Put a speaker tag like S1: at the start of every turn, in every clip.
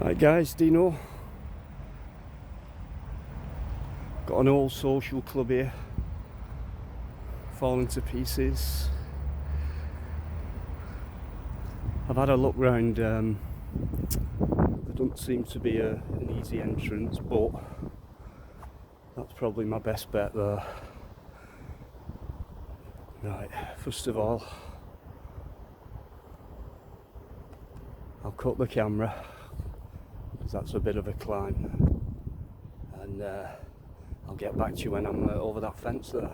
S1: Right guys, Dino. Got an old social club here, falling to pieces. I've had a look round, there doesn't seem to be an easy entrance, but that's probably my best bet there. Right, first of all, I'll cut the camera, because that's a bit of a climb, and I'll get back to you when I'm over that fence there.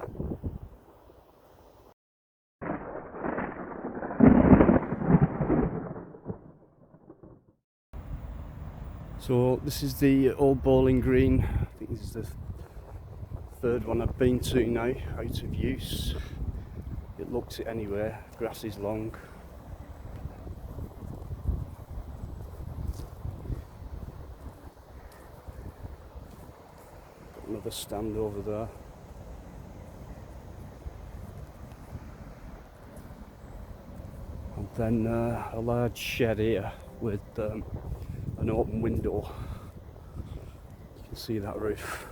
S1: So this is the old bowling green. I think this is the third one I've been to now, out of use. It looks it anyway, grass is long. Got another stand over there. And then a large shed here with an open window. You can see that roof.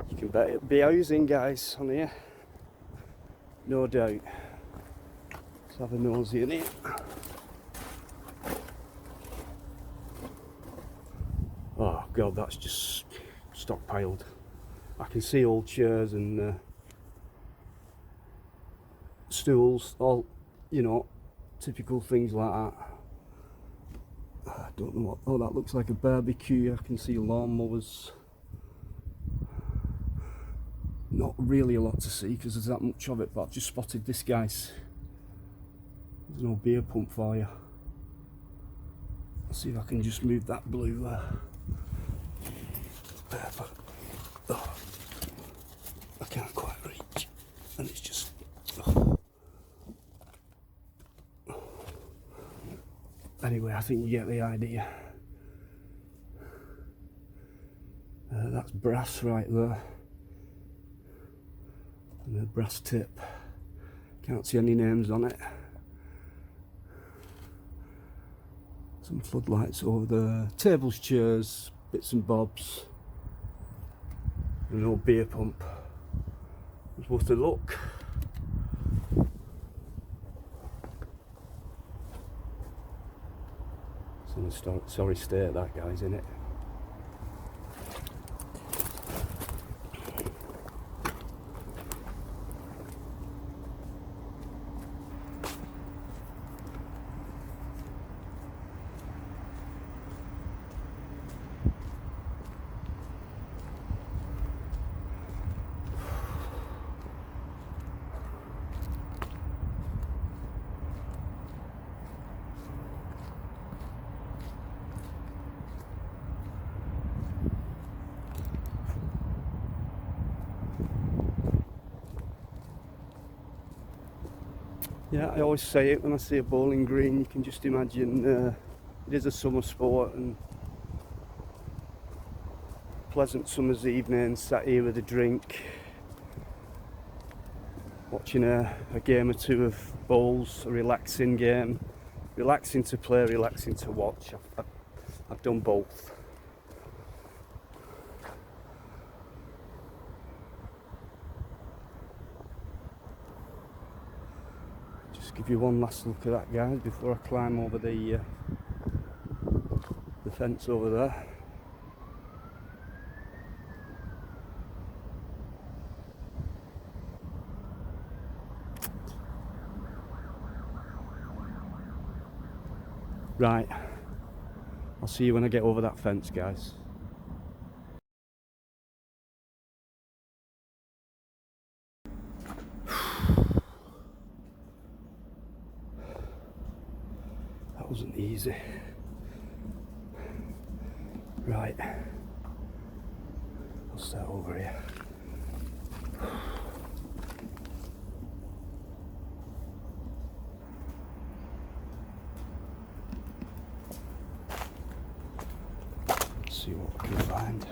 S1: You can bet it'll be housing, guys, on here, no doubt. Let's have a nosy in here. Oh god, that's just stockpiled. I can see old chairs and stools, all, you know, typical things like that. I don't know what, oh, that looks like a barbecue. I can see lawnmowers. Not really a lot to see because there's that much of it, but I've just spotted this, guys. There's no beer pump for you. Let's see if I can just move that blue oh, I can't quite reach, and it's just Anyway, I think you get the idea. That's brass right there, and a brass tip. Can't see any names on it. Some floodlights over there, tables, chairs, bits and bobs. An old beer pump. It's worth a look. It's in a sorry state, that, guys, innit? Yeah, I always say it when I see a bowling green. You can just imagine it is a summer sport, and pleasant summer's evening, sat here with a drink, watching a game or two of bowls, a relaxing game, relaxing to play, relaxing to watch. I've done both. Give you one last look at that, guys, before I climb over the fence over there. Right, I'll see you when I get over that fence, guys. Wasn't easy. Right, I'll start over here. Let's see what we can find.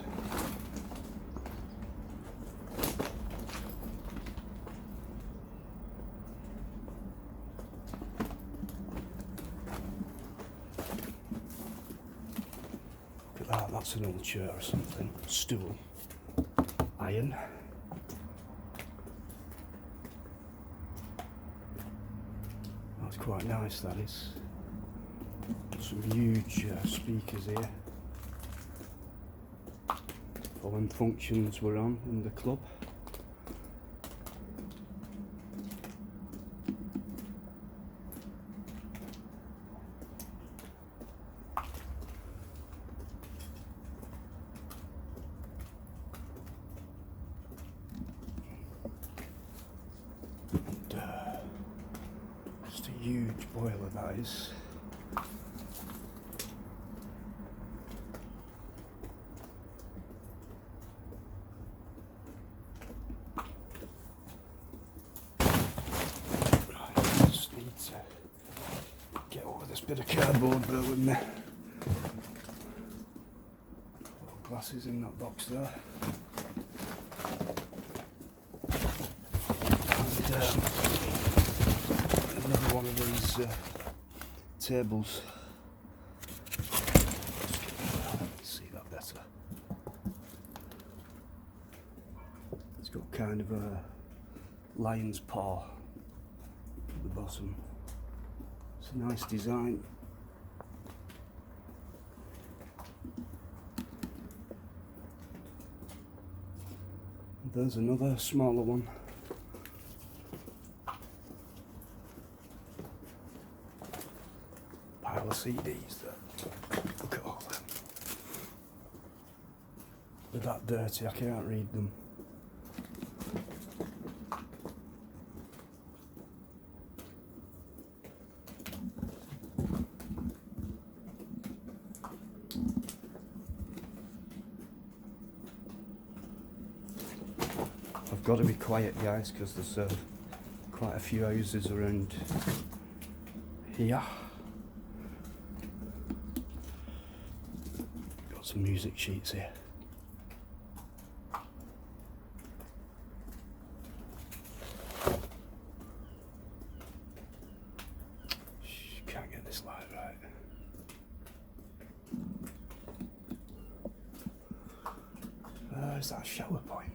S1: That's an old chair or something. Stool. Iron. That's quite nice, that is. Some huge speakers here. For when functions were on in the club. Just a huge boiler, that is. Get over this bit of cardboard, bear with me. Glasses in that box there. And another one of these tables. Let's see that better. It's got kind of a lion's paw at the bottom. It's a nice design. There's another smaller one. Pile of CDs there. Look at all them. They're that dirty I can't read them. I've got to be quiet, guys, because there's quite a few houses around here. Got some music sheets here. Can't get this light right. Is that a shower point?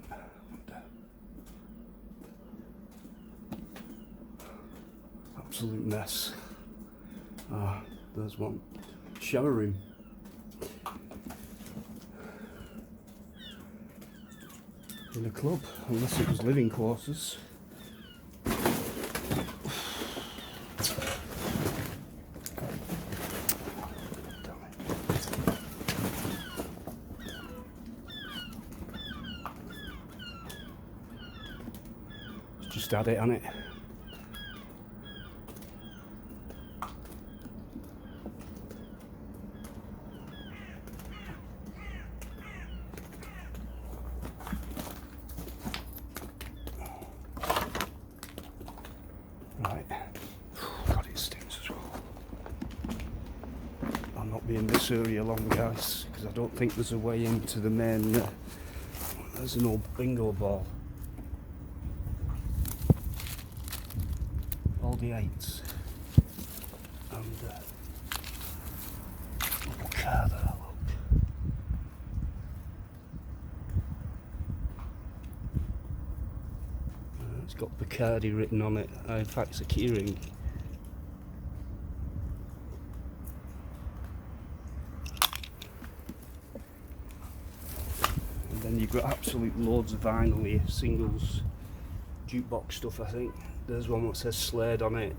S1: Absolute mess. Ah, there's one. Shower room. In a club, unless it was living quarters. Just had it on it. Right. God, it stinks as well. I'm not being this area long, guys, because I don't think there's a way into the main. There's an old bingo ball. All the eights. And little car there, look. It's got Bacardi written on it. In fact, it's a keyring. And then you've got absolute loads of vinyl here, singles, jukebox stuff, I think. There's one that says Slade on it.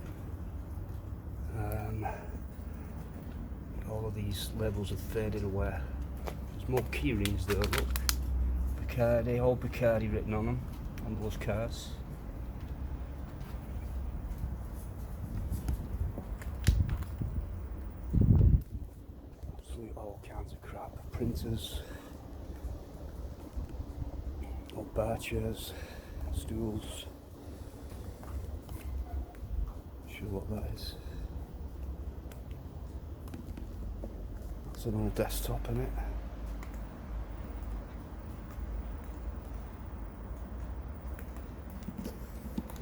S1: All of these labels have faded away. There's more keyrings though, look. Bacardi, all Bacardi written on them, on those cars. Absolutely all kinds of crap. Printers, old bar chairs, stools. Sure what that is. That's an old desktop in it.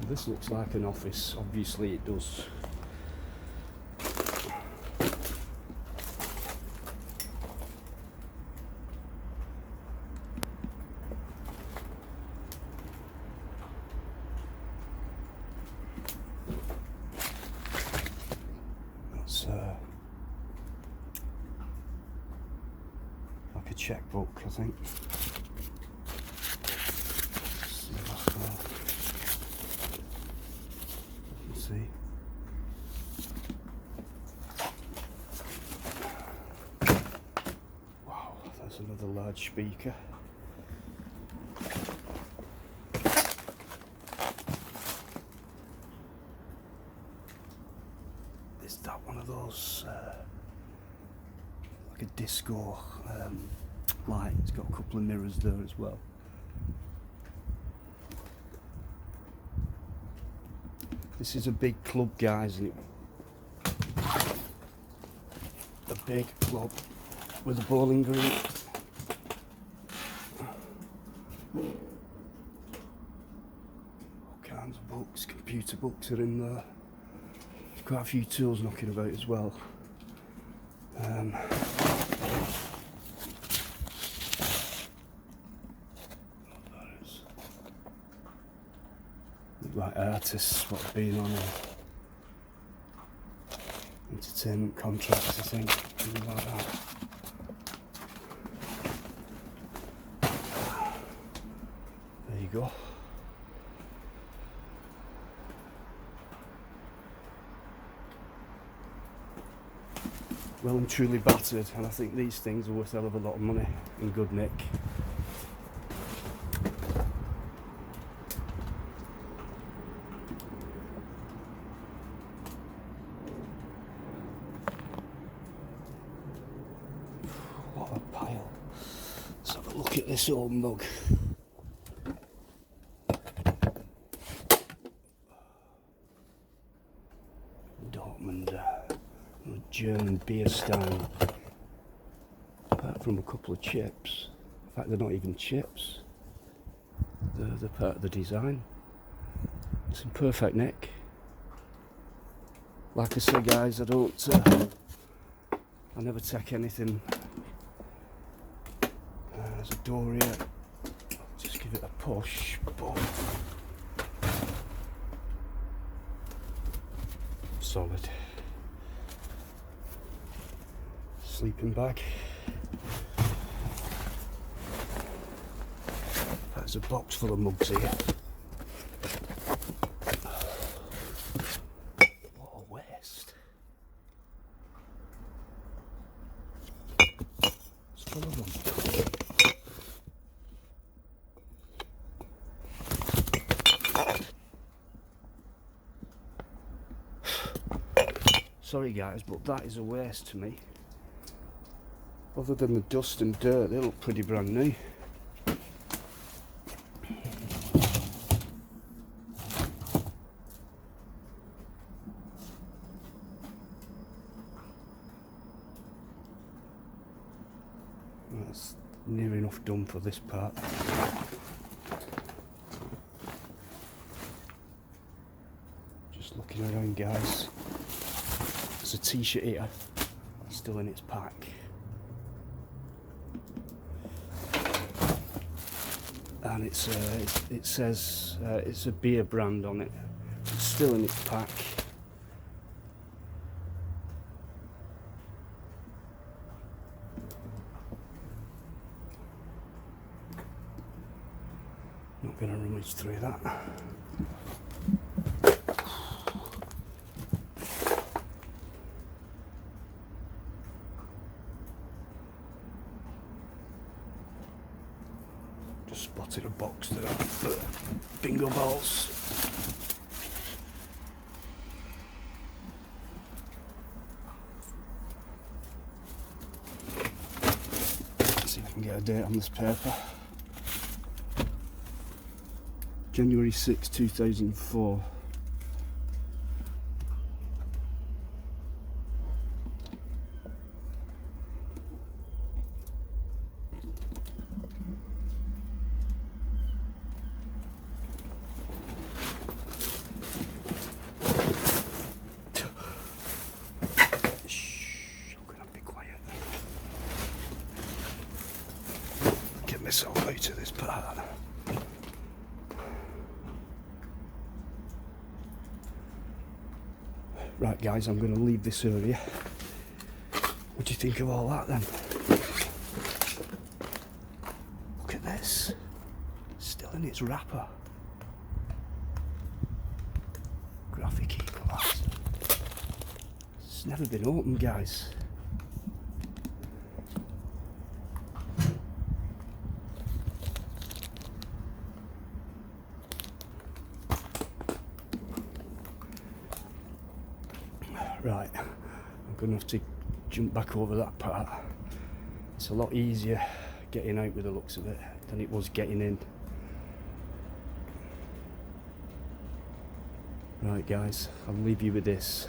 S1: This looks like an office, obviously it does. checkbook, I think. See that far. You can see. Wow, that's another large speaker. Is that one of those like a disco light? It's got a couple of mirrors there as well. This is a big club, guys, and a big club with a bowling green. All kinds of books, computer books are in there. There's quite a few tools knocking about as well. Look like artists, what have been on entertainment contracts, I think, something like that. There you go. Well and truly battered, and I think these things are worth a hell of a lot of money in good nick. What a pile. Let's have a look at this old mug. Dortmund, German beer style. Apart from a couple of chips. In fact, they're not even chips. They're part of the design. It's in perfect nick. Like I say, guys, I never take anything. There's a door here. I'll just give it a push. Boom. Solid. Sleeping bag. There's a box full of mugs here. What a waste. It's full of them. Sorry guys, but that is a waste to me. Other than the dust and dirt, they look pretty brand new. That's near enough done for this part. Just looking around, guys. There's a t-shirt here, still in its pack. And it says it's a beer brand on it. It's still in its pack. Not going to rummage through that. Just spotted a box there. Bingo balls. Let's see if I can get a date on this paper. January 6, 2004. Myself out of this part. Right guys, I'm going to leave this area. What do you think of all that then? this. Still in its wrapper. Graphic equalizer. It's never been opened, guys. Right, I'm going to have to jump back over that part. It's a lot easier getting out with the looks of it than it was getting in. Right guys, I'll leave you with this.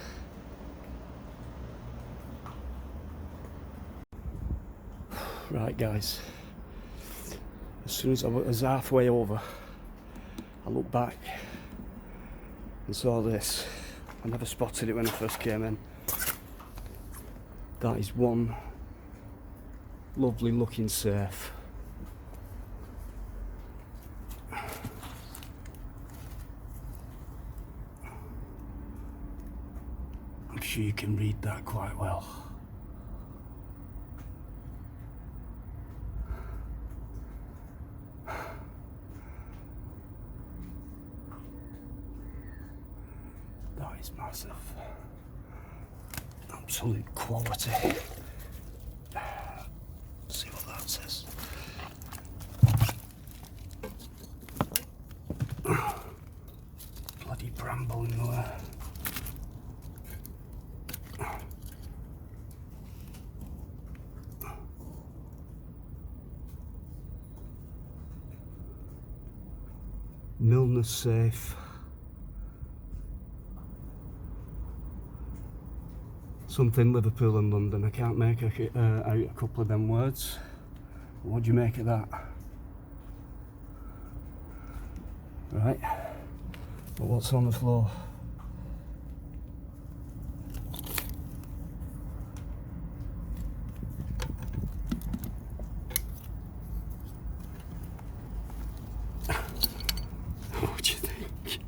S1: Right guys, as soon as I was halfway over, I looked back and saw this. I never spotted it when I first came in. That is one lovely looking safe. I'm sure you can read that quite well. That is massive. Absolute quality. Let's see what that says. Bloody bramble in the way. Milner safe. Something Liverpool and London. I can't make out a couple of them words. What do you make of that? Right. But what's on the floor? What do you think?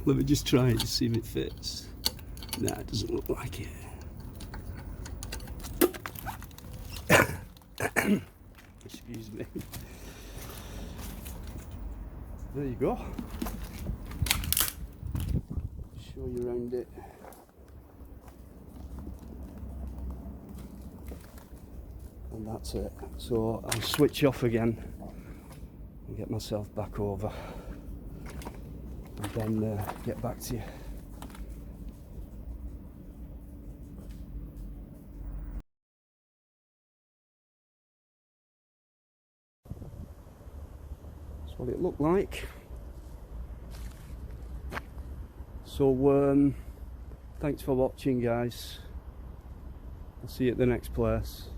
S1: Let me just try it to see if it fits. Nah, it doesn't look like it. Excuse me. There you go. Show you around it. And that's it. So I'll switch off again and get myself back over and then get back to you. That's what it looked like. So thanks for watching guys. I'll see you at the next place.